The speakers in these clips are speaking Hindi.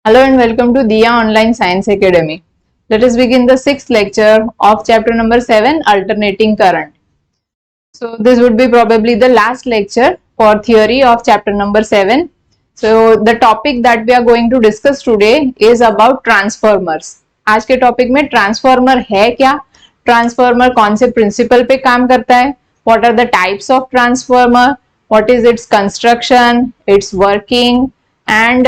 Hello and welcome to Diya Online Science Academy. Let us begin the sixth lecture of chapter number 7, Alternating Current. So this would be probably the last lecture for theory of chapter number 7. So the topic that we are going to discuss today is about transformers. आज के टॉपिक में ट्रांसफॉर्मर है क्या, ट्रांसफॉर्मर कौन से प्रिंसिपल पे काम करता है, what are the types of transformer, what is its construction, its working, and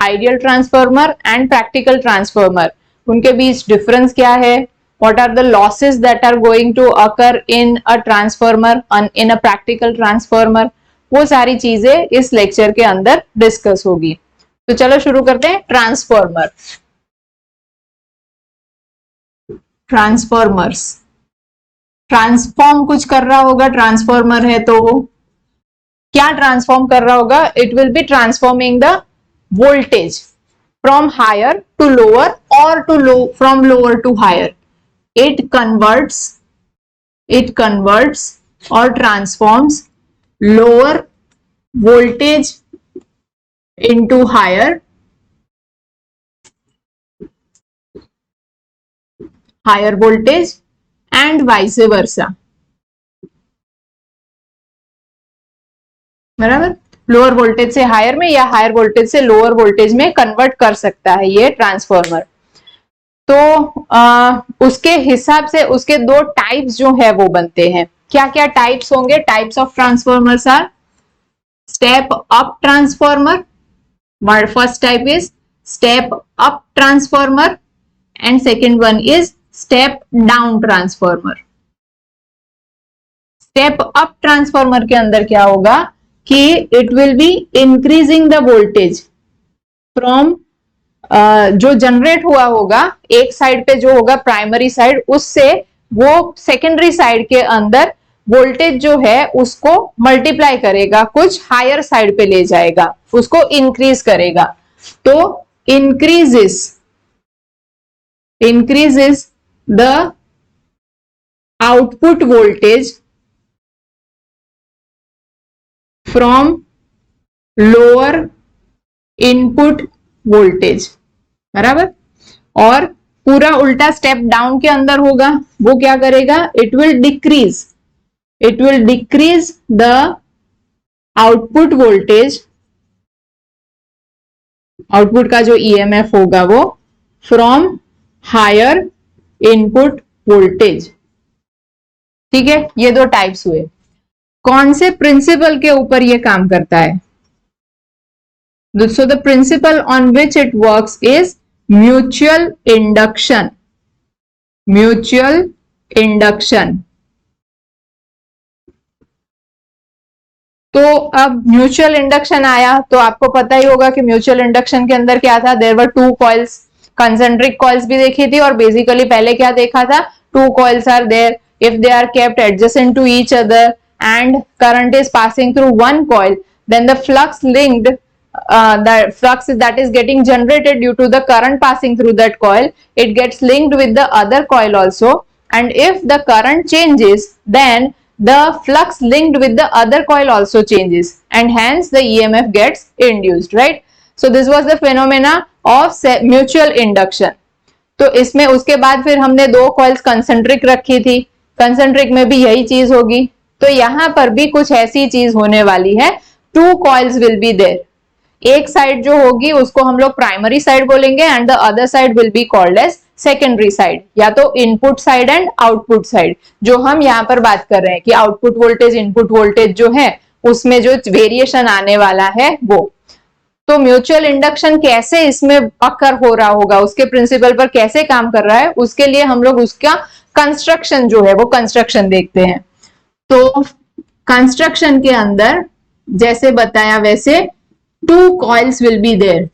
ideal transformer and practical transformer, उनके बीच डिफरेंस क्या है, what are the losses that are going to occur in a transformer and in a practical transformer, वो सारी चीजें इस लेक्चर के अंदर डिस्कस होगी. तो चलो शुरू करते हैं. ट्रांसफॉर्मर, ट्रांसफॉर्मर्स, ट्रांसफॉर्म कुछ कर रहा होगा, ट्रांसफॉर्मर है तो वो क्या ट्रांसफॉर्म कर रहा होगा, it will be transforming the voltage from higher to lower और to low from lower to higher. It converts और transforms lower voltage into higher voltage and vice versa. बराबर, लोअर वोल्टेज से हायर में या हायर वोल्टेज से लोअर वोल्टेज में कन्वर्ट कर सकता है ये ट्रांसफॉर्मर. तो उसके हिसाब से उसके दो टाइप्स जो है वो बनते हैं. क्या क्या टाइप्स होंगे? Types of transformers are step up transformer, first type is step up transformer and second one is step down transformer. Step up transformer के अंदर क्या होगा कि it will be increasing the voltage from जो जनरेट हुआ होगा एक साइड पे जो होगा प्राइमरी साइड, उससे वो सेकेंडरी साइड के अंदर वोल्टेज जो है उसको मल्टीप्लाई करेगा, कुछ हायर साइड पे ले जाएगा, उसको इंक्रीज करेगा. तो increases the output voltage from lower input voltage. बराबर. और पूरा उल्टा स्टेप डाउन के अंदर होगा, वो क्या करेगा, it will decrease the output voltage, output का जो ईएमएफ होगा वो फ्रॉम हायर इनपुट वोल्टेज. ठीक है, ये दो टाइप्स हुए. कौन से प्रिंसिपल के ऊपर ये काम करता है? So the principal on which it works is mutual induction. Mutual induction. तो अब म्यूचुअल इंडक्शन आया तो आपको पता ही होगा कि म्यूचुअल इंडक्शन के अंदर क्या था. There were two coils, concentric coils भी देखी थी और बेसिकली पहले क्या देखा था, two coils are there, if they are kept adjacent to each other and current is passing through one coil, then the flux linked the flux that is getting generated due to the current passing through that coil, it gets linked with the other coil also, and if the current changes then the flux linked with the other coil also changes and hence the EMF gets induced, right? So this was the phenomena of mutual induction. तो इसमें उसके बाद फिर हमने दो कॉइल्स कंसेंट्रिक रखी थी, कंसेंट्रिक में भी यही चीज होगी. तो यहां पर भी कुछ ऐसी चीज होने वाली है. Two coils will be there. एक साइड जो होगी उसको हम लोग प्राइमरी साइड बोलेंगे and the other side will be called as secondary side, या तो input side and output side. जो हम यहाँ पर बात कर रहे हैं कि आउटपुट वोल्टेज इनपुट वोल्टेज जो है उसमें जो वेरिएशन आने वाला है वो. तो म्यूचुअल इंडक्शन कैसे इसमें अकर हो रहा होगा, उसके प्रिंसिपल पर कैसे काम कर रहा है, उसके लिए हम लोग उसका कंस्ट्रक्शन जो है वो कंस्ट्रक्शन देखते हैं. तो कंस्ट्रक्शन के अंदर जैसे बताया वैसे two coils will be there.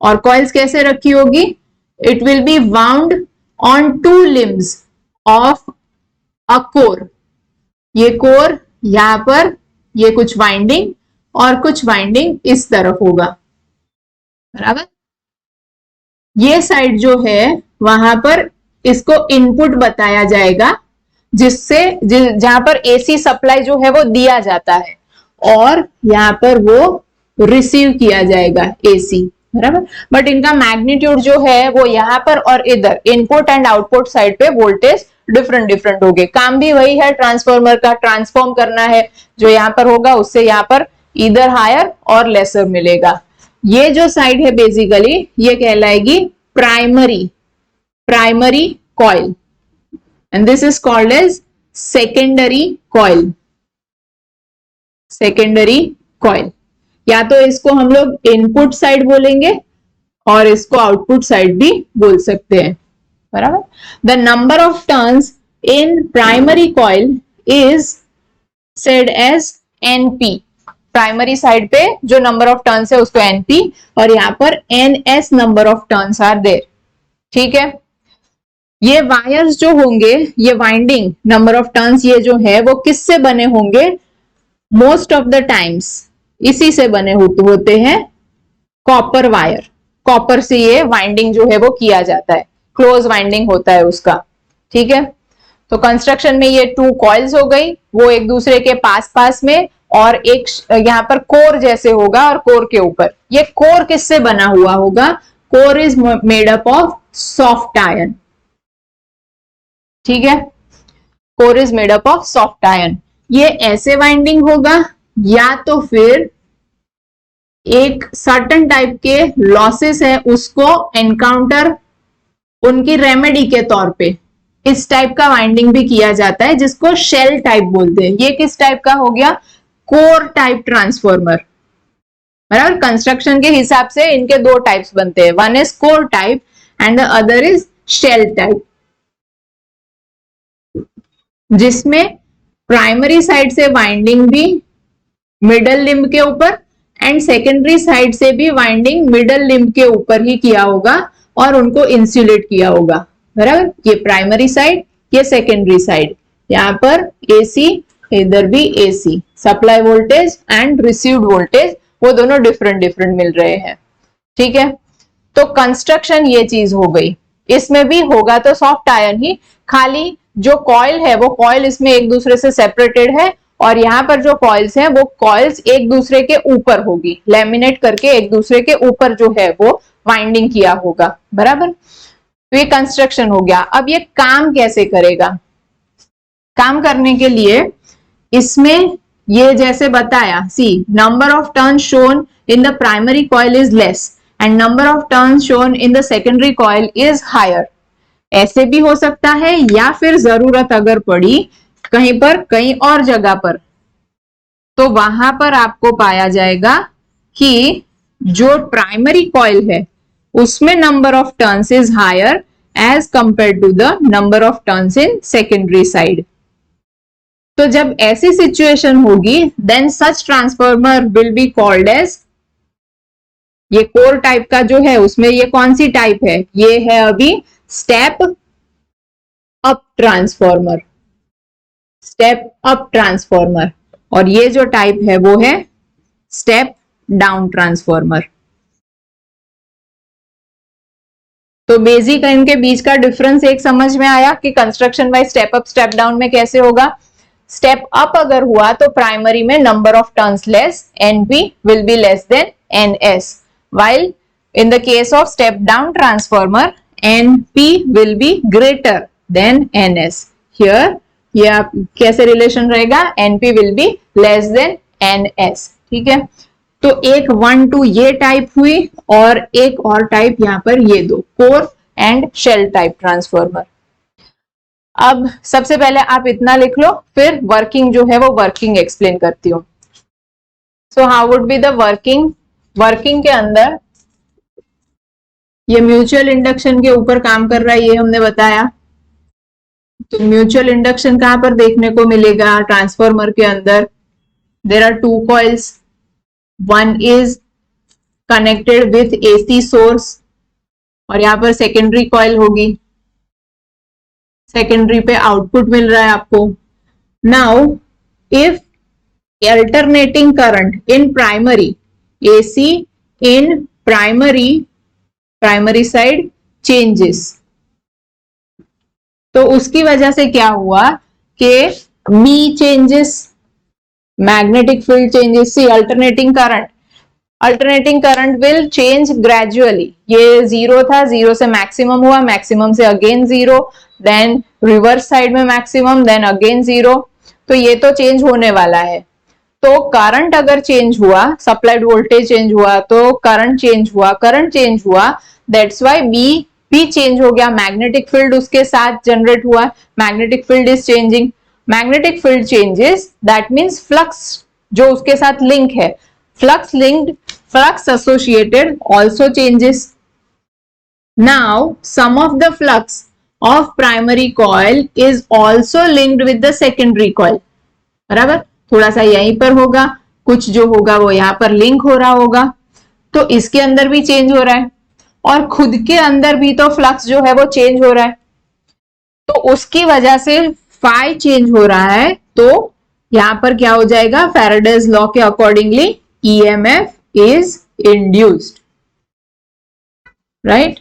और कॉइल्स कैसे रखी होगी, it will be wound on two limbs of a core. ये कोर यहां पर, ये कुछ वाइंडिंग और कुछ वाइंडिंग इस तरफ होगा. बराबर. ये साइड जो है वहां पर इसको इनपुट बताया जाएगा, जिससे जहां पर एसी सप्लाई जो है वो दिया जाता है, और यहां पर वो रिसीव किया जाएगा एसी. बराबर। बट इनका मैग्नीट्यूड जो है वो यहाँ पर और इधर इनपुट एंड आउटपुट साइड पे वोल्टेज डिफरेंट डिफरेंट होंगे। काम भी वही है ट्रांसफॉर्मर का, ट्रांसफॉर्म करना है। जो यहाँ पर होगा उससे यहाँ पर इधर हायर और लेसर मिलेगा। ये जो साइड है बेसिकली ये कहलाएगी primary, primary coil, and this is called as secondary coil, secondary coil. या तो इसको हम लोग इनपुट साइड बोलेंगे और इसको आउटपुट साइड भी बोल सकते हैं, बराबर। The number of turns in primary coil is said as NP. Primary side पे जो नंबर ऑफ टर्न्स है उसको एनपी, और यहाँ पर NS number of turns are there, ठीक है। ये वायर्स जो होंगे, ये वाइंडिंग नंबर ऑफ टर्न्स ये जो है वो किससे बने होंगे? मोस्ट ऑफ द टाइम्स इसी से बने होते हैं, कॉपर वायर। कॉपर से ये वाइंडिंग जो है वो किया जाता है, क्लोज वाइंडिंग होता है उसका, ठीक है। तो कंस्ट्रक्शन में ये 2 कॉइल्स हो गई, वो एक दूसरे के पास पास में, और एक यहाँ पर कोर जैसे होगा, और कोर के ऊपर ये कोर किससे बना हुआ होगा? Core is made up of soft iron, ठीक है। Core is made up of soft iron. ये ऐसे वाइंडिंग होगा, या तो फिर एक सर्टेन टाइप के लॉसेस है उसको एनकाउंटर उनकी रेमेडी के तौर पे इस टाइप का वाइंडिंग भी किया जाता है, जिसको शेल टाइप बोलते हैं। ये किस टाइप का हो गया? कोर टाइप ट्रांसफॉर्मर, बराबर। कंस्ट्रक्शन के हिसाब से इनके 2 टाइप्स बनते हैं, one is core type and the other is shell type, जिसमें प्राइमरी साइड से वाइंडिंग भी मिडल लिम्ब के ऊपर एंड सेकेंडरी साइड से भी वाइंडिंग मिडल लिम्ब के ऊपर ही किया होगा और उनको इंसुलेट किया होगा, बराबर। ये प्राइमरी साइड, ये सेकेंडरी साइड। यहाँ पर एसी, इधर भी AC, supply voltage and received voltage वो दोनों डिफरेंट डिफरेंट मिल रहे हैं, ठीक है। तो कंस्ट्रक्शन ये चीज हो गई। इसमें भी होगा तो सॉफ्ट आयरन ही, खाली जो कॉइल है वो कॉइल इसमें एक दूसरे से सेपरेटेड है, और यहाँ पर जो कॉइल्स हैं वो कॉइल्स एक दूसरे के ऊपर होगी, लैमिनेट करके एक दूसरे के ऊपर जो है वो वाइंडिंग किया होगा, बराबर। तो ये कंस्ट्रक्शन हो गया। अब ये काम कैसे करेगा? काम करने के लिए इसमें ये जैसे बताया, see number of turn shown in the primary coil is less and number of turn shown in the secondary coil is higher. ऐसे भी हो सकता है, या फिर जरूरत अगर पड़ी कहीं पर, कहीं और जगह पर, तो वहां पर आपको पाया जाएगा कि जो प्राइमरी कॉइल है उसमें number of turns is higher as compare to the number of turns in secondary side. तो जब ऐसी सिचुएशन होगी then such transformer will be called as, ये कोर टाइप का जो है उसमें ये कौन सी टाइप है? ये है अभी step up transformer, step up transformer. और ये जो टाइप है वो है स्टेप डाउन ट्रांसफॉर्मर। तो बेसिक इनके बीच का डिफरेंस एक समझ में आया कि construction by step up step down में कैसे होगा। स्टेप अप अगर हुआ तो प्राइमरी में number of turns less, NP will be less then NS, while in the case of step down transformer NP will be greater than NS. Here ये आप कैसे रिलेशन रहेगा? NP will be less than NS, ठीक है। तो एक 1 2 ये टाइप हुई, और एक और टाइप यहाँ पर ये दो, core and shell type transformer. अब सबसे पहले आप इतना लिख लो, फिर वर्किंग जो है वो वर्किंग एक्सप्लेन करती हूँ। So how would be the working? Working के अंदर ये म्यूचुअल इंडक्शन के ऊपर काम कर रहा है, ये हमने बताया। तो म्यूचुअल इंडक्शन कहां पर देखने को मिलेगा? ट्रांसफॉर्मर के अंदर there are 2 coils, one is connected with AC source, और यहां पर सेकेंडरी कॉइल होगी, सेकेंडरी पे आउटपुट मिल रहा है आपको। Now if alternating current in primary, AC in primary side changes, तो उसकी वजह से क्या हुआ कि मी चेंजेस, मैग्नेटिक फील्ड चेंजेस, सी alternating current, alternating current will change gradually. ये जीरो था, जीरो से मैक्सिमम हुआ, मैक्सिमम से again zero, then reverse side में मैक्सिमम, देन अगेन जीरो। तो ये तो चेंज होने वाला है। तो करंट अगर चेंज हुआ, सप्लाइड वोल्टेज चेंज हुआ तो करंट चेंज हुआ, करंट चेंज हुआ, दैट्स व्हाई बी भी चेंज हो गया, मैग्नेटिक फील्ड उसके साथ जनरेट हुआ, magnetic field is changing, magnetic field changes, that means flux जो उसके साथ लिंक है, flux linked, flux associated also changes. Now some of the flux of primary coil is also linked with the secondary coil, बराबर, थोड़ा सा यहीं पर होगा, कुछ जो होगा वो यहाँ पर लिंक हो रहा होगा, तो इसके अंदर भी चेंज हो रहा है और खुद के अंदर भी तो फ्लक्स जो है वो चेंज हो रहा है, तो उसकी वजह से फाई चेंज हो रहा है। तो यहां पर क्या हो जाएगा, फैराडेज लॉ के accordingly EMF is induced, right.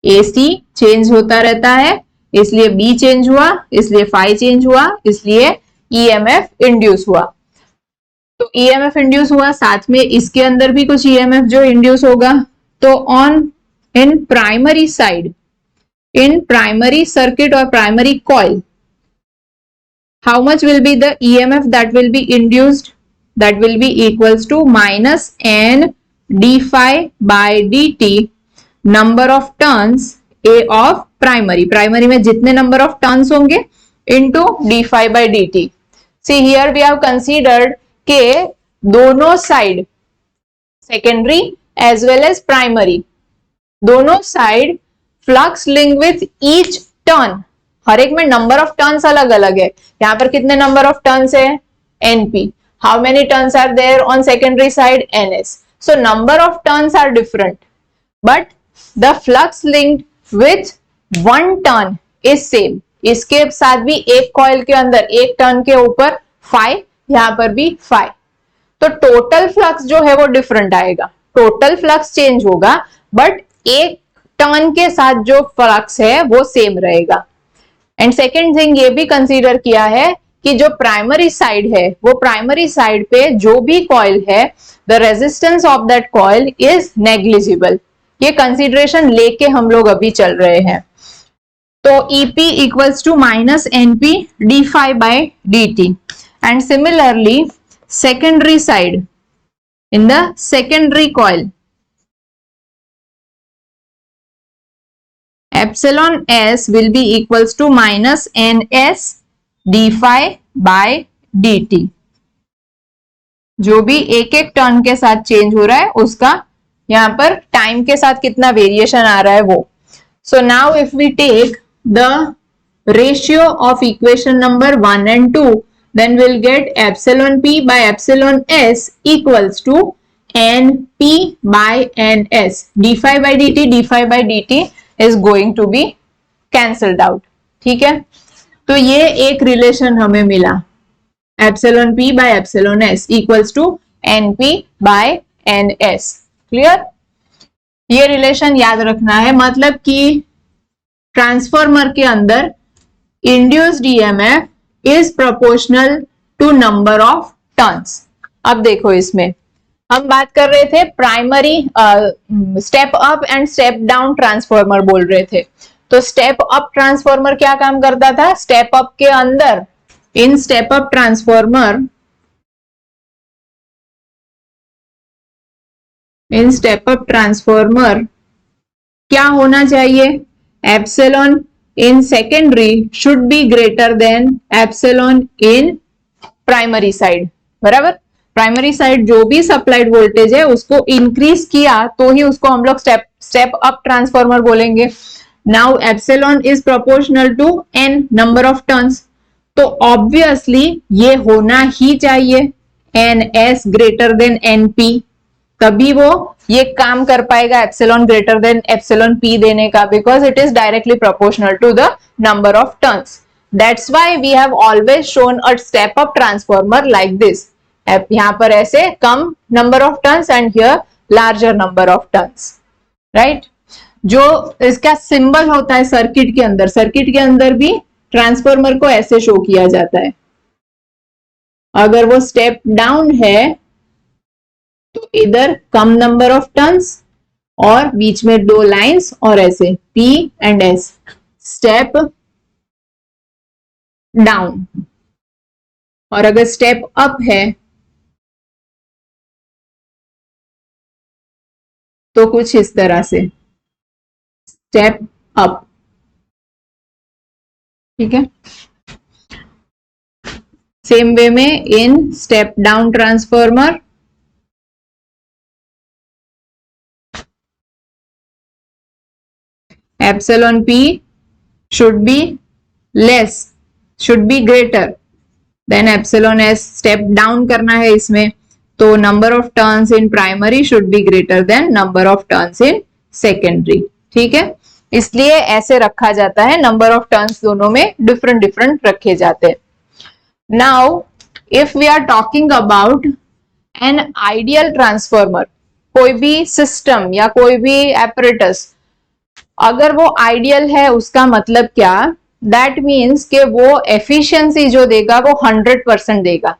AC change होता रहता है, इसलिए बी चेंज हुआ, इसलिए फाई चेंज हुआ, इसलिए ईएमएफ इंड्यूस हुआ। तो ईएमएफ इंड्यूस हुआ, साथ में इसके अंदर भी कुछ ईएमएफ जो इंड्यूस होगा। तो on in primary side, in primary circuit or primary coil, how much will be the EMF that will be induced? That will be equals to minus n d phi by dt, number of turns A of primary, primary में जितने number of turns होंगे into d phi by dt. See here we have considered के दोनों side, secondary as well as primary, दोनों side flux link with each turn, हर एक में नंबर ऑफ टर्न्स अलग अलग है। यहां पर कितने नंबर ऑफ टर्न्स है, NP, how many turns are there on secondary side, NS, so number of turns are different but the flux linked with one turn is same. इसके साथ भी एक कॉइल के अंदर एक टर्न के ऊपर फाइव, यहां पर भी फाइव, तो टोटल फ्लक्स जो है वो डिफरेंट आएगा, टोटल फ्लक्स चेंज होगा बट एक टर्न के साथ जो फ्लक्स है वो सेम रहेगा। एंड सेकेंड थिंग ये भी कंसीडर किया है कि जो प्राइमरी साइड है वो प्राइमरी साइड पे जो भी कॉइल है, the resistance of that coil is negligible. ये कंसीडरेशन लेके हम लोग अभी चल रहे हैं। तो EP equals to minus NP d phi by dt, and similarly secondary side, in the secondary coil epsilon s will be equals to minus ns d phi by dt। जो भी एक एक टर्न के साथ चेंज हो रहा है उसका यहाँ पर टाइम के साथ कितना वेरिएशन आ रहा है वो। So now if we take the ratio of equation number 1 and 2, then we'll get epsilon p by epsilon s equals to np by ns, d phi by dt is going to be cancelled out, ठीक है। तो ये एक रिलेशन हमें मिला, epsilon p by epsilon s equals to np by ns, clear. ये रिलेशन याद रखना है, मतलब कि ट्रांसफॉर्मर के अंदर induced EMF is proportional to number of turns. अब देखो इसमें हम बात कर रहे थे primary step up and step down transformer बोल रहे थे। तो स्टेप अप ट्रांसफॉर्मर क्या काम करता था, स्टेप अप के अंदर in step up transformer, in step up transformer क्या होना चाहिए, epsilon in secondary should be greater than epsilon in primary side, बराबर। प्राइमरी साइड जो भी सप्लाइड वोल्टेज है उसको इंक्रीज किया तो ही उसको हम लोग स्टेप अप ट्रांसफॉर्मर बोलेंगे। Now epsilon is proportional to N number of turns, तो ऑब्वियसली ये होना ही चाहिए N S greater than N P, तभी वो ये काम कर पाएगा epsilon greater than epsilon P देने का, because it is directly proportional to the number of turns. That's why we have always shown a step up transformer like this, यहां पर ऐसे कम number of turns and here larger number of turns, right. जो इसका सिंबल होता है सर्किट के अंदर भी ट्रांसफॉर्मर को ऐसे शो किया जाता है। अगर वो स्टेप डाउन है तो इधर कम नंबर ऑफ टर्न्स और बीच में 2 लाइंस और ऐसे P and S, step down. और अगर स्टेप अप है तो कुछ इस तरह से स्टेप अप। ठीक है, सेम वे में in step down transformer epsilon P should be less, should be greater than epsilon S। Step down करना है इसमें, तो number of turns in primary should be greater than number of turns in secondary. ठीक है, इसलिए ऐसे रखा जाता है, नंबर ऑफ टर्न्स दोनों में डिफरेंट डिफरेंट रखे जाते हैं। Now if we are talking about an ideal transformer, कोई भी सिस्टम या कोई भी एपरेटस अगर वो आइडियल है, उसका मतलब क्या, दैट मीन्स कि वो एफिशिएंसी जो देगा वो 100% देगा।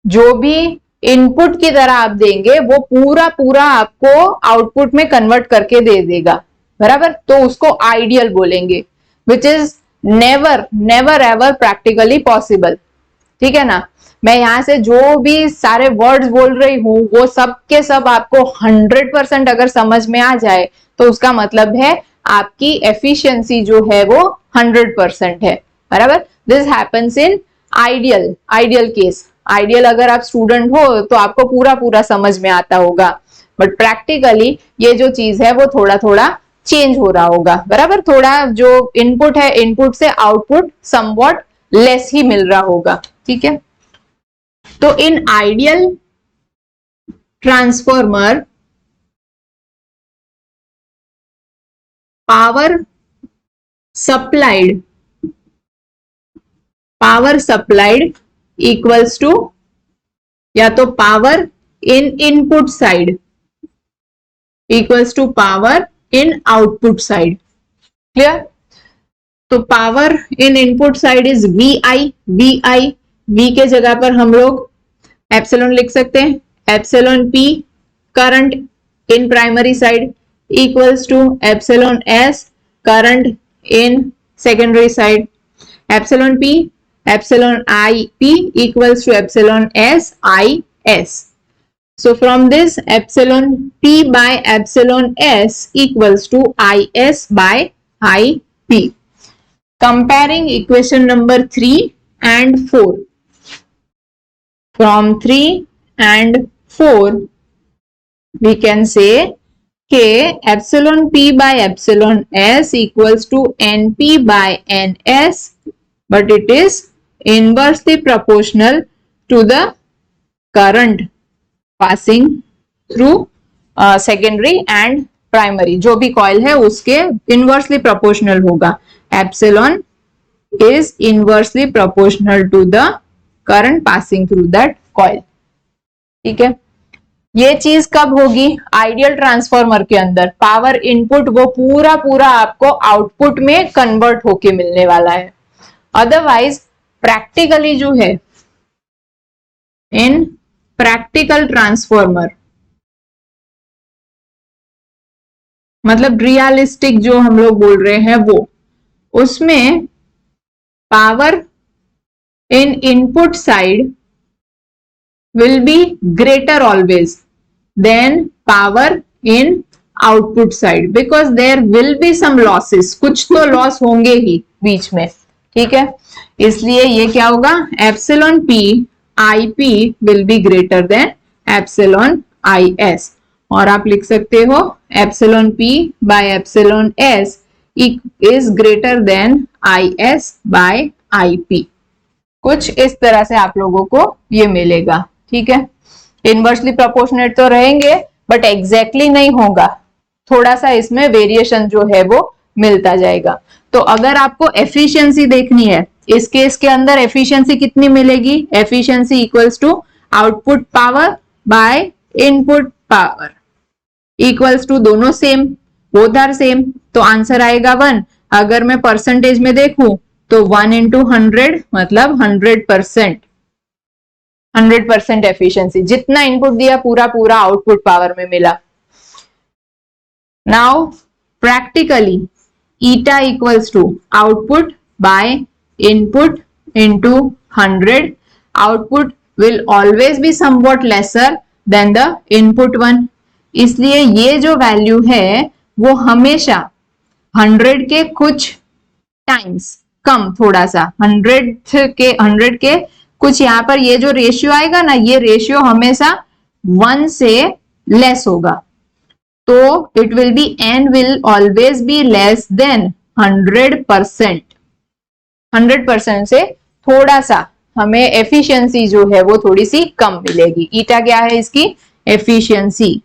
जो भी इनपुट की तरह आप देंगे वो पूरा पूरा आपको आउटपुट में कन्वर्ट करके दे देगा, बराबर। तो उसको आइडियल बोलेंगे, which is never never ever practically possible. ठीक है ना, मैं यहां से जो भी सारे वर्ड्स बोल रही हूं वो सब के सब आपको 100% अगर समझ में आ जाए तो उसका मतलब है आपकी एफिशिएंसी जो है वो 100% है, बराबर। This happens in ideal case. Ideal अगर आप स्टूडेंट हो तो आपको पूरा पूरा समझ में आता होगा, बट प्रैक्टिकली ये जो चीज है वो थोड़ा थोड़ा चेंज हो रहा होगा, बराबर। थोड़ा जो इनपुट है, इनपुट से आउटपुट समवॉट लेस ही मिल रहा होगा। ठीक है, तो in ideal transformer power supplied equals to या तो power in input side equals to power in output side. Clear? तो power in input side is V के जगह पर हम लोग एप्सिलॉन लिख सकते हैं, epsilon P current in primary side equals to epsilon S current in secondary side। epsilon IP equals to epsilon S IS। So from this epsilon P by epsilon S equals to IS by IP। Comparing equation number 3 and 4, from 3 and 4 we can say कि epsilon P by epsilon S equals to NP by NS, but it is inversely proportional to the current passing through secondary and primary। जो भी कॉइल है उसके inversely proportional होगा। epsilon is inversely proportional to the current passing through that coil। ठीक है, ये चीज कब होगी? आइडियल ट्रांसफॉर्मर के अंदर पावर इनपुट वो पूरा पूरा आपको आउटपुट में कन्वर्ट होके मिलने वाला है। अदरवाइज प्रैक्टिकली जो है, इन प्रैक्टिकल ट्रांसफॉर्मर मतलब रियलिस्टिक जो हम लोग बोल रहे हैं वो, उसमें power in input side will be greater always than power in output side, because there will be some losses। कुछ तो लॉस होंगे ही बीच में। ठीक है, इसलिए ये क्या होगा, epsilon P IP will be greater than epsilon IS। और आप लिख सकते हो epsilon P by epsilon S is greater than IS by IP। कुछ इस तरह से आप लोगों को ये मिलेगा। ठीक है, इनवर्सली प्रोपोर्शनेट तो रहेंगे बट एग्जैक्टली नहीं होगा, थोड़ा सा इसमें वेरिएशन जो है वो मिलता जाएगा। तो अगर आपको एफिशिएंसी देखनी है, इस केस के अंदर एफिशिएंसी कितनी मिलेगी? Efficiency equals to output power by input power equals to, दोनों सेम, बोथ आर सेम, तो आंसर आएगा 1। अगर मैं परसेंटेज में देखूं तो 1 into 100 मतलब 100%। 100% एफिशिएंसी, जितना इनपुट दिया पूरा पूरा आउटपुट पावर में मिला। Now practically eta equals to output by input into 100. Output will always be somewhat lesser than the input one, इसलिए ये जो वैल्यू है वो हमेशा 100 के कुछ टाइम्स कम, थोड़ा सा 100 के कुछ, यहाँ पर ये जो रेशियो आएगा ना, ये रेशियो हमेशा 1 से लेस होगा, तो it will be an will always be less than 100%. 100% से थोड़ा सा हमें एफिशिएंसी जो है वो थोड़ी सी कम मिलेगी। ईटा क्या है इसकी? एफिशिएंसी,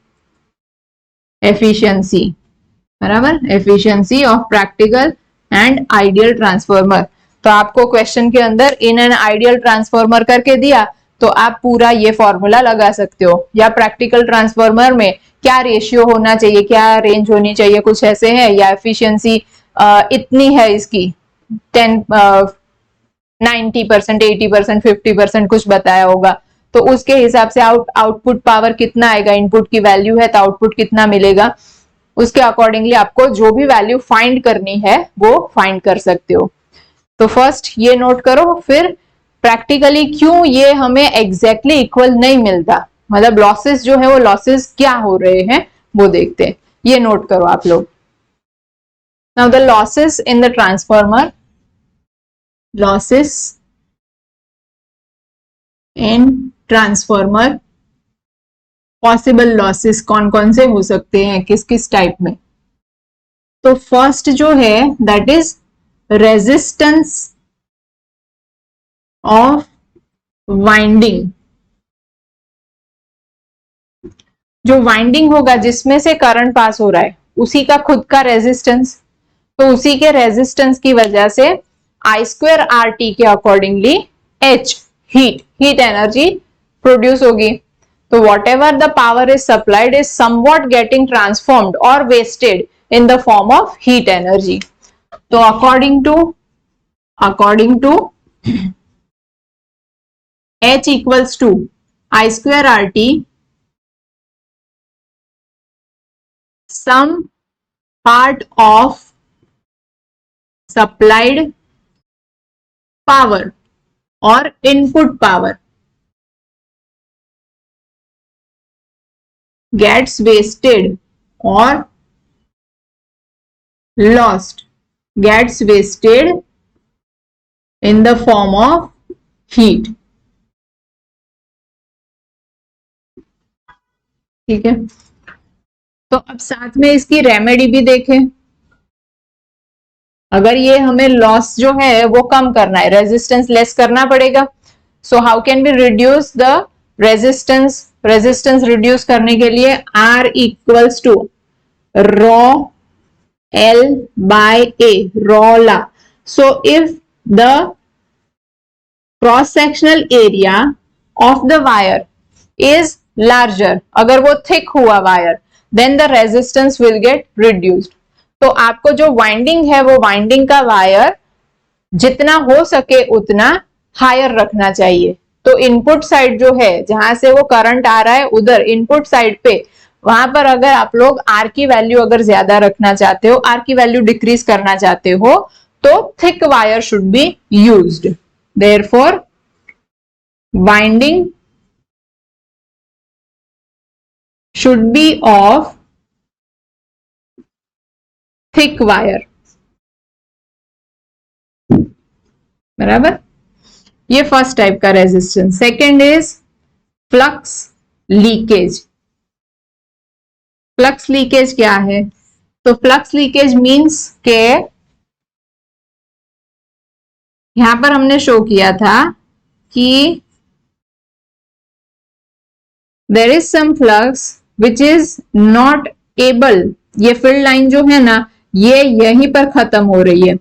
एफिशिएंसी बराबर, efficiency of practical and ideal transformer. तो आपको क्वेश्चन के अंदर इन एन आइडियल ट्रांसफॉर्मर करके दिया तो आप पूरा ये फॉर्मूला लगा सकते हो, या प्रैक्टिकल ट्रांसफॉर्मर में क्या रेशियो होना चाहिए, क्या रेंज होनी चाहिए, कुछ ऐसे है, या एफिशिएंसी इतनी है इसकी 90%, 80%, 50% कुछ बताया होगा, तो उसके हिसाब से आउटपुट पावर कितना आएगा, इनपुट की वैल्यू है तो आउटपुट कितना मिलेगा, उसके अकॉर्डिंगली आपको जो भी वैल्यू फाइंड करनी है वो फाइंड कर सकते हो। तो फर्स्ट ये नोट करो, फिर प्रैक्टिकली क्यों ये हमें एग्जैक्टली इक्वल नहीं मिलता, मतलब लॉसेस जो है वो लॉसेस क्या हो रहे हैं वो देखते हैं, ये नोट करो आप लोग। Now the losses in the transformer, losses in transformer, possible losses कौन कौन से हो सकते हैं, किस किस टाइप में। तो फर्स्ट जो है that is resistance of winding. जो वाइंडिंग होगा जिसमें से करंट पास हो रहा है उसी का खुद का रेजिस्टेंस, तो उसी के रेजिस्टेंस की वजह से I² RT के accordingly H heat energy produce होगी। तो whatever the power is supplied is somewhat getting transformed और wasted in the form of heat energy. तो according to H equals to I² RT, some part of supplied power or input power gets wasted or lost, gets wasted in the form of heat. ठीक है, तो अब साथ में इसकी रेमेडी भी देखें। अगर ये हमें लॉस जो है वो कम करना है, रेजिस्टेंस लेस करना पड़ेगा। So how can be reduce the resistance? Resistance reduce करने के लिए R equals to rho L by A, rho ला। So if the cross sectional area of the wire is larger, अगर वो थिक हुआ wire, then the resistance will get reduced. तो आपको जो वाइंडिंग है वो वाइंडिंग का वायर जितना हो सके उतना हायर रखना चाहिए। तो इनपुट साइड जो है जहां से वो करंट आ रहा है उधर इनपुट साइड पे, वहां पर अगर आप लोग आर की वैल्यू अगर ज्यादा रखना चाहते हो, आर की वैल्यू डिक्रीज करना चाहते हो, तो thick wire should be used. Therefore winding should be of thick wire, बराबर। ये फर्स्ट टाइप का resistance. Second is flux leakage. Flux leakage क्या है? तो फ्लक्स लीकेज मींस के यहां पर हमने शो किया था कि there is some flux which is not able, ये फील्ड लाइन जो है ना ये यहीं पर खत्म हो रही है,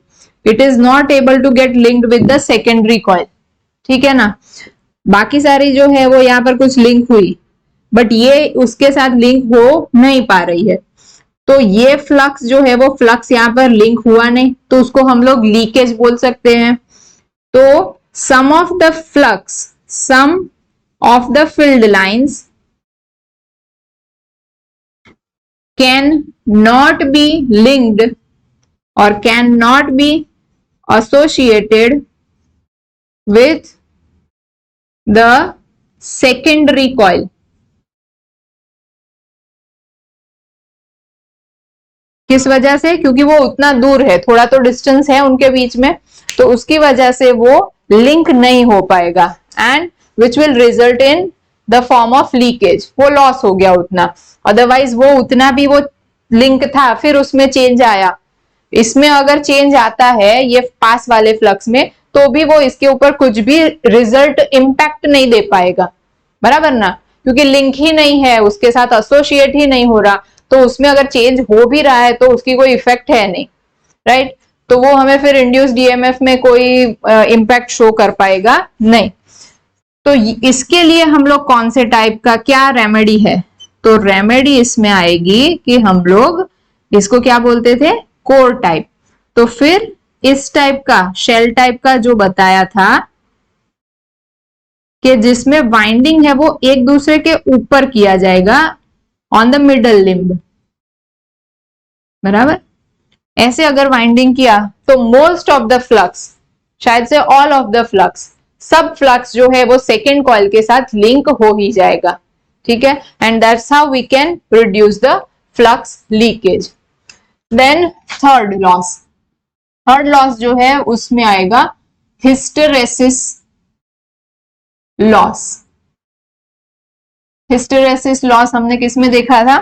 it is not able to get linked with the secondary coil, ठीक है ना। बाकी सारी जो है वो यहाँ पर कुछ लिंक हुई, बट ये उसके साथ लिंक हो नहीं पा रही है। तो ये फ्लक्स जो है वो फ्लक्स यहाँ पर लिंक हुआ नहीं, तो उसको हम लोग लीकेज बोल सकते हैं। तो sum of the flux, sum of the filled lines can not be linked or cannot be associated with the secondary coil. किस वजह से? क्योंकि वो उतना दूर है, थोड़ा तो डिस्टेंस है उनके बीच में, तो उसकी वजह से वो लिंक नहीं हो पाएगा and which will result in the form of leakage, वो लॉस हो गया उतना। अदरवाइज वो उतना भी वो लिंक था, फिर उसमें चेंज आया, इसमें अगर चेंज आता है ये पास वाले फ्लक्स में, तो भी वो इसके ऊपर कुछ भी रिजल्ट इंपैक्ट नहीं दे पाएगा, बराबर ना, क्योंकि लिंक ही नहीं है, उसके साथ एसोसिएट ही नहीं हो रहा, तो उसमें अगर चेंज हो भी रहा है तो उसकी कोई इफेक्ट है नहीं, राइट। तो वो हमें फिर इंड्यूस्ड ईएमएफ में कोई इम्पैक्ट शो कर पाएगा नहीं। तो इसके लिए हम लोग कौन से टाइप का क्या रेमेडी है? तो रेमेडी इसमें आएगी कि हम लोग इसको क्या बोलते थे, कोर टाइप। तो फिर इस टाइप का शेल टाइप का जो बताया था कि जिसमें वाइंडिंग है वो एक दूसरे के ऊपर किया जाएगा ऑन द मिडल लिम्ब, बराबर। ऐसे अगर वाइंडिंग किया तो मोस्ट ऑफ द फ्लक्स, शायद से ऑल ऑफ द फ्लक्स, सब फ्लक्स जो है वो सेकेंड कॉइल के साथ लिंक हो ही जाएगा, ठीक है। And that's how we can reduce the flux leakage. Then third loss जो है उसमें आएगा हिस्टेरेसिस लॉस। हिस्टेरेसिस लॉस हमने किस में देखा था?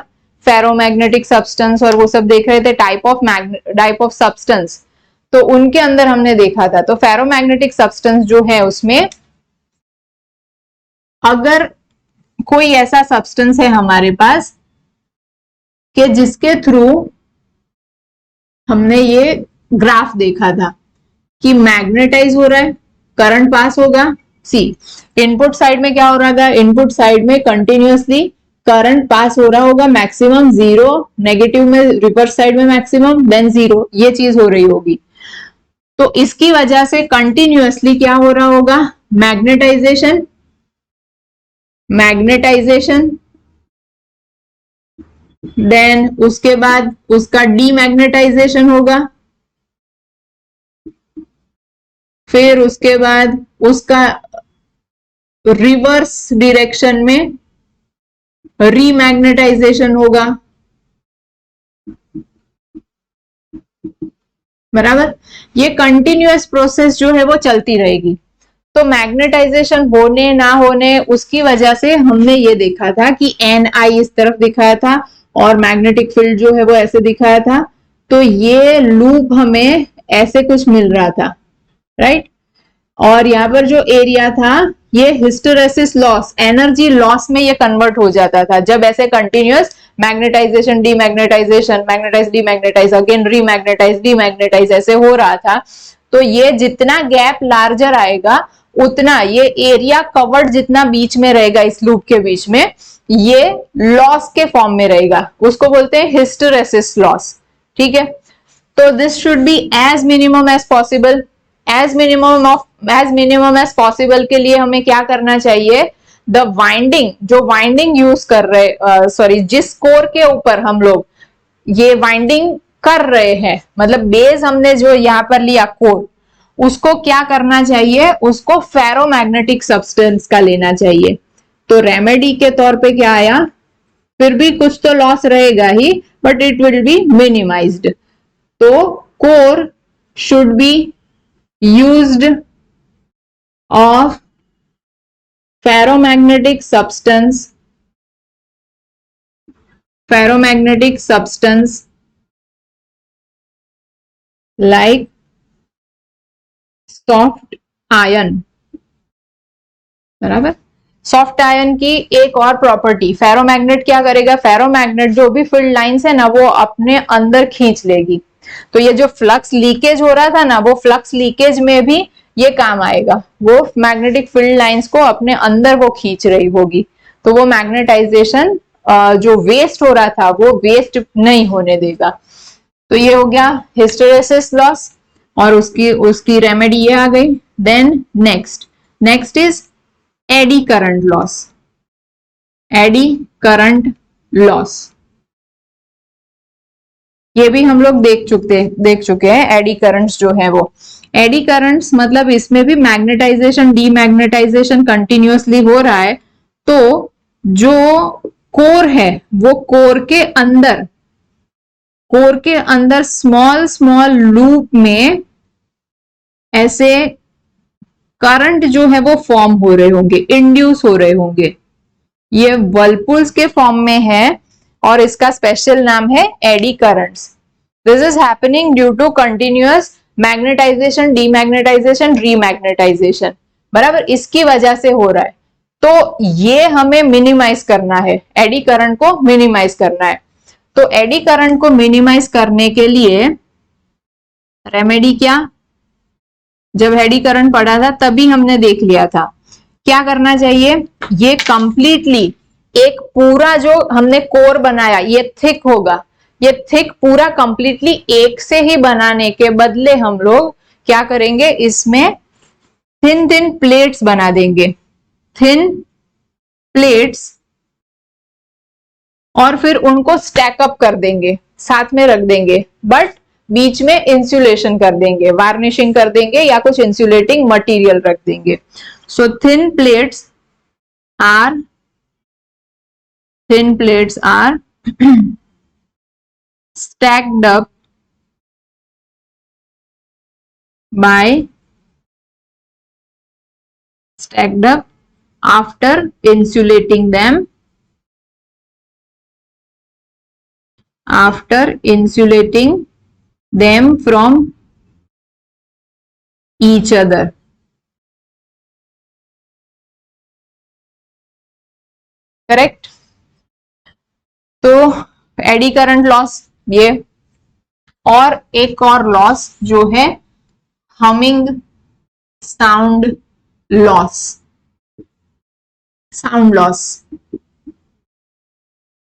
फेरोमैग्नेटिक सब्सटेंस और वो सब देख रहे थे, टाइप ऑफ सब्सटेंस, तो उनके अंदर हमने देखा था। तो फेरोमैग्नेटिक सब्सटेंस जो है उसमें अगर कोई ऐसा सब्सटेंस है हमारे पास कि जिसके थ्रू हमने ये ग्राफ देखा था कि मैग्नेटाइज हो रहा है, करंट पास होगा। सी, इनपुट साइड में क्या हो रहा था? इनपुट साइड में कंटिन्यूअसली करंट पास हो रहा होगा, मैक्सिमम 0, नेगेटिव में रिवर्स साइड में मैक्सिमम, देन 0, ये चीज हो रही होगी। तो इसकी वजह से कंटिन्यूअसली क्या हो रहा होगा? मैग्नेटाइजेशन, देन उसके बाद उसका डीमैग्नेटाइजेशन होगा, फिर उसके बाद उसका रिवर्स डायरेक्शन में रीमैग्नेटाइजेशन होगा, बराबर। ये कंटिन्यूअस प्रोसेस जो है वो चलती रहेगी। तो मैग्नेटाइजेशन होने ना होने उसकी वजह से हमने ये देखा था कि Ni इस तरफ दिखाया था और मैग्नेटिक फील्ड जो है वो ऐसे दिखाया था। तो ये लूप हमें ऐसे कुछ मिल रहा था, राइट। और यहाँ पर जो एरिया था ये हिस्टेरेसिस लॉस, एनर्जी लॉस में ये कन्वर्ट हो जाता था जब ऐसे continuous magnetisation, demagnetisation, magnetise, demagnetise, again remagnetise, demagnetise ऐसे हो रहा था। तो ये जितना गैप लार्जर आएगा उतना ये एरिया कवर्ड जितना बीच में रहेगा इस लूप के बीच में, ये लॉस के फॉर्म में रहेगा, उसको बोलते हैं हिस्टेरेसिस लॉस, ठीक है। तो this should be as minimum as possible. As minimum as possible के लिए हमें क्या करना चाहिए? द वाइंडिंग, जो वाइंडिंग यूज कर रहे, जिस कोर के ऊपर हम लोग ये वाइंडिंग कर रहे हैं, मतलब बेस हमने जो यहाँ पर लिया कोर, उसको क्या करना चाहिए? उसको फेरोमैग्नेटिक सब्सटेंस का लेना चाहिए। तो रेमेडी के तौर पे क्या आया? फिर भी कुछ तो लॉस रहेगा ही, but it will be minimised. तो core should be used of ferromagnetic substance like soft iron, बराबर। सॉफ्ट आयन की एक और प्रॉपर्टी, फेरोमैग्नेट क्या करेगा? फेरोमैग्नेट जो भी फील्ड लाइंस है ना वो अपने अंदर खींच लेगी। तो ये जो फ्लक्स लीकेज हो रहा था ना, वो फ्लक्स लीकेज में भी ये काम आएगा, वो मैग्नेटिक फील्ड लाइंस को अपने अंदर वो खींच रही होगी। तो वो मैग्नेटाइजेशन जो वेस्ट हो रहा था वो वेस्ट नहीं होने देगा। तो ये हो गया हिस्टेरेसिस लॉस और उसकी रेमेडी ये आ गई। Then next is eddy current loss, eddy current loss, ये भी हम लोग देख चुके हैं। एडी करंट्स जो है वो एडी करंट्स मतलब इसमें भी मैग्नेटाइजेशन डीमैग्नेटाइजेशन कंटिन्यूअसली हो रहा है। तो जो कोर है वो कोर के अंदर स्मॉल स्मॉल लूप में ऐसे करंट जो है वो फॉर्म हो रहे होंगे, इंड्यूस हो रहे होंगे। ये वर्लपुल्स के फॉर्म में है और इसका स्पेशल नाम है eddy currents. This is happening due to continuous magnetisation demagnetisation remagnetisation, बराबर, इसकी वजह से हो रहा है। तो ये हमें मिनिमाइज करना है, एडी करंट को मिनिमाइज करना है। तो एडी करंट को मिनिमाइज करने के लिए रेमेडी क्या, जब एडी करंट पड़ा था तभी हमने देख लिया था क्या करना चाहिए। ये कंप्लीटली एक पूरा जो हमने कोर बनाया ये थिक होगा, ये थिक पूरा कंप्लीटली एक से ही बनाने के बदले हम लोग क्या करेंगे, इसमें थिन थिन प्लेट्स बना देंगे, थिन प्लेट्स, और फिर उनको स्टैक अप कर देंगे, साथ में रख देंगे, बट बीच में इंसुलेशन कर देंगे, वार्निशिंग कर देंगे या कुछ इंसुलेटिंग मटेरियल रख देंगे। So thin plates are stacked up after insulating them from each other. Correct. तो एडी करंट लॉस ये, और एक और लॉस जो है humming sound loss,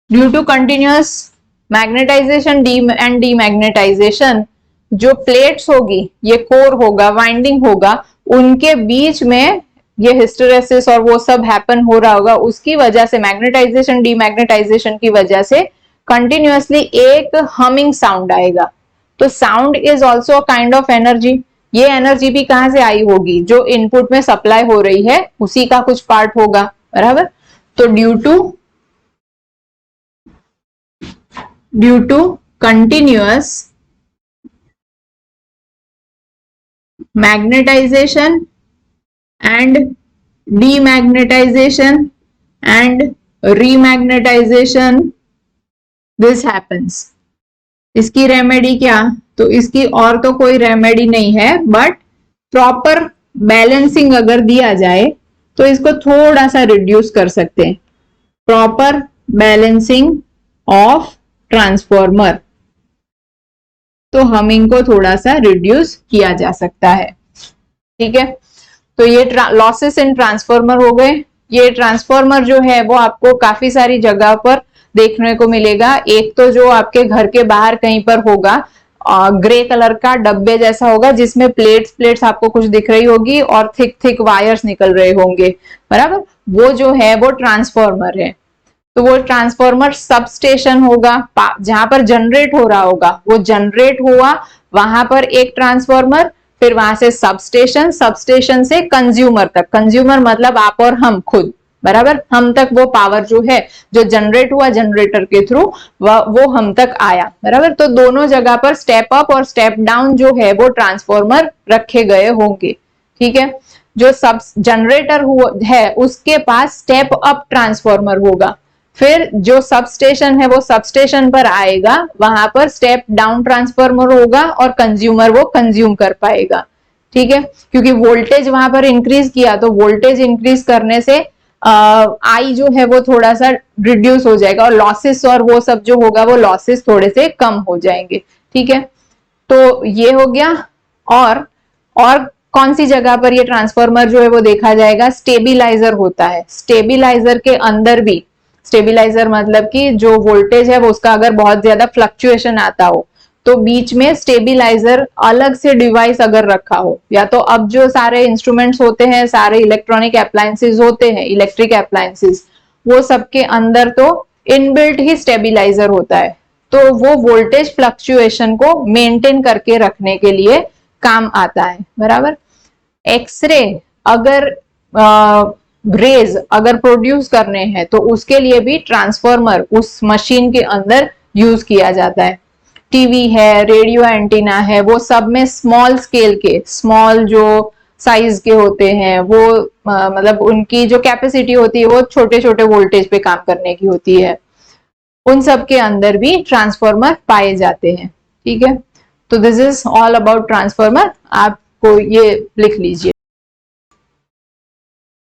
due to continuous magnetization and demagnetization, जो प्लेट्स होगी, ये कोर होगा, वाइंडिंग होगा, उनके बीच में ये हिस्टेरेसिस और वो सब हैपन हो रहा होगा, उसकी वजह से मैग्नेटाइजेशन डीमैग्नेटाइजेशन की वजह से कंटिन्यूअसली एक हमिंग साउंड आएगा। तो sound is also a kind of energy. ये एनर्जी भी कहां से आई होगी, जो इनपुट में सप्लाई हो रही है उसी का कुछ पार्ट होगा, बराबर। तो due to continuous magnetization and demagnetization and remagnetization, this happens। इसकी रेमेडी क्या, तो इसकी और तो कोई रेमेडी नहीं है, बट प्रॉपर बैलेंसिंग अगर दिया जाए तो इसको थोड़ा सा रिड्यूस कर सकते हैं। प्रॉपर बैलेंसिंग ऑफ ट्रांसफॉर्मर, तो हमिंग को थोड़ा सा रिड्यूस किया जा सकता है, ठीक है। तो ये लॉसेस इन ट्रांसफॉर्मर हो गए। ये ट्रांसफॉर्मर जो है वो आपको काफी सारी जगह पर देखने को मिलेगा। एक तो जो आपके घर के बाहर कहीं पर होगा, ग्रे कलर का डब्बे जैसा होगा, जिसमें प्लेट्स आपको कुछ दिख रही होगी और थिक वायर्स निकल रहे होंगे, बराबर। वो जो है वो ट्रांसफॉर्मर है। तो वो ट्रांसफॉर्मर सब स्टेशन होगा, जहां पर जनरेट हो रहा होगा, वो जनरेट हुआ वहां पर एक ट्रांसफॉर्मर, फिर वहां से सबस्टेशन से कंज्यूमर तक, कंज्यूमर मतलब आप और हम खुद, बराबर, हम तक वो पावर जो है जो जनरेट हुआ जनरेटर के थ्रू वो हम तक आया, बराबर। तो दोनों जगह पर स्टेप अप और स्टेप डाउन जो है वो ट्रांसफॉर्मर रखे गए होंगे, ठीक है। जो सब जनरेटर है उसके पास स्टेप अप ट्रांसफॉर्मर होगा, फिर जो सबस्टेशन है वो सबस्टेशन पर आएगा, वहां पर स्टेप डाउन ट्रांसफॉर्मर होगा और कंज्यूमर वो कंज्यूम कर पाएगा, ठीक है। क्योंकि वोल्टेज वहां पर इंक्रीज किया, तो वोल्टेज इंक्रीज करने से आई जो है वो थोड़ा सा रिड्यूस हो जाएगा, और लॉसेस और वो सब जो होगा वो लॉसेस थोड़े से कम हो जाएंगे, ठीक है। तो ये हो गया। और कौन सी जगह पर ये ट्रांसफॉर्मर जो है वो देखा जाएगा, स्टेबिलाईजर होता है। स्टेबिलाईजर के अंदर भी, स्टेबिलाईजर मतलब कि जो वोल्टेज है वो उसका अगर बहुत ज्यादा फ्लक्चुएशन आता हो, तो बीच में स्टेबिलाईजर अलग से डिवाइस अगर रखा हो, या तो अब जो सारे इंस्ट्रूमेंट्स होते हैं, सारे इलेक्ट्रॉनिक अप्लायंसेस होते हैं, इलेक्ट्रिक अप्लायंसेस, वो सबके अंदर तो इनबिल्ट ही स्टेबिलाईजर होता है, तो वो वोल्टेज फ्लक्चुएशन को मेंटेन करके रखने के लिए काम आता है, बराबर। एक्सरे अगर रेज अगर प्रोड्यूस करने हैं तो उसके लिए भी ट्रांसफॉर्मर उस मशीन के अंदर यूज किया जाता है। टीवी है, रेडियो एंटीना है, वो सब में स्मॉल स्केल के, स्मॉल जो साइज के होते हैं वो मतलब उनकी जो कैपेसिटी होती है वो छोटे छोटे वोल्टेज पे काम करने की होती है, उन सब के अंदर भी ट्रांसफॉर्मर पाए जाते हैं। ठीक है, तो this is all about transformer, आपको ये लिख लीजिए।